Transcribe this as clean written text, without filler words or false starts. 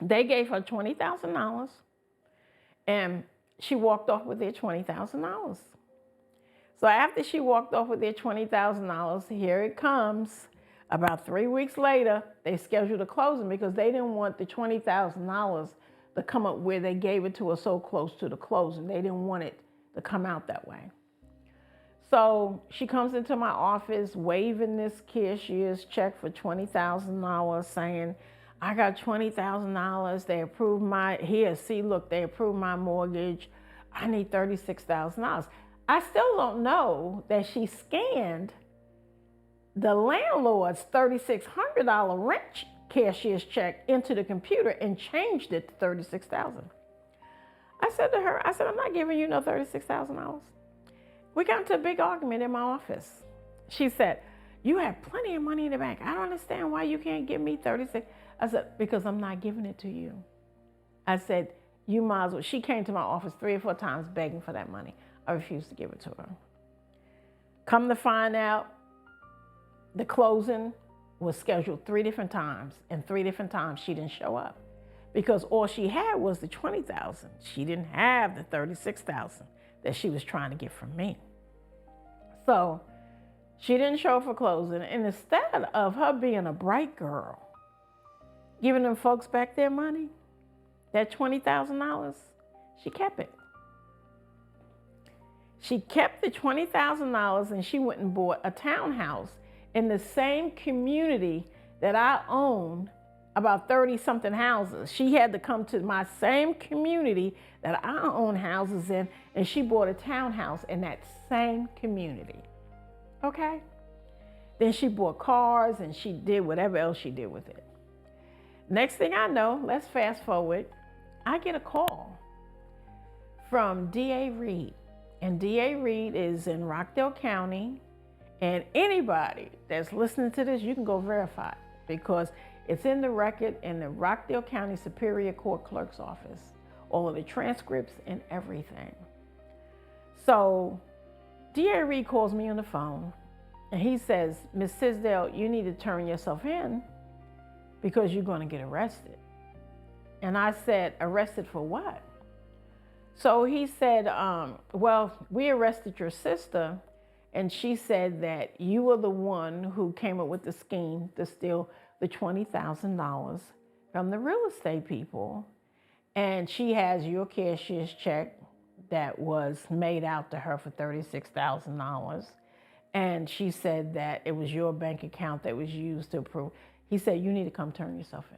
They gave her $20,000, and she walked off with their $20,000. So after she walked off with their $20,000, here it comes. About 3 weeks later, they scheduled a closing because they didn't want the $20,000 to come up where they gave it to her so close to the closing. They didn't want it to come out that way. So she comes into my office waving this cashier's check for $20,000, saying, I got $20,000. They approved they approved my mortgage. I need $36,000. I still don't know that she scanned the landlord's $3,600 rent cashier's check into the computer and changed it to $36,000. I said to her, I'm not giving you no $36,000. We got into a big argument in my office. She said, you have plenty of money in the bank. I don't understand why you can't give me 36. I said, because I'm not giving it to you. I said, you might as well. She came to my office 3 or 4 times begging for that money. I refused to give it to her. Come to find out, the closing was scheduled 3 different times, and 3 different times she didn't show up because all she had was the $20,000. She didn't have the $36,000 that she was trying to get from me. So she didn't show up for closing, and instead of her being a bright girl, giving them folks back their money, that $20,000, she kept it. She kept the $20,000 and she went and bought a townhouse in the same community that I own, about 30-something houses. She had to come to my same community that I own houses in, and she bought a townhouse in that same community. Okay? Then she bought cars and she did whatever else she did with it. Next thing I know, let's fast forward, I get a call from D.A. Reed. And D.A. Reed is in Rockdale County. And anybody that's listening to this, you can go verify it because it's in the record in the Rockdale County Superior Court Clerk's office, all of the transcripts and everything. So D.A. Reed calls me on the phone and he says, Ms. Tisdale, you need to turn yourself in because you're going to get arrested. And I said, arrested for what? So he said, well, we arrested your sister, and she said that you were the one who came up with the scheme to steal the $20,000 from the real estate people. And she has your cashier's check that was made out to her for $36,000. And she said that it was your bank account that was used to approve. He said, you need to come turn yourself in.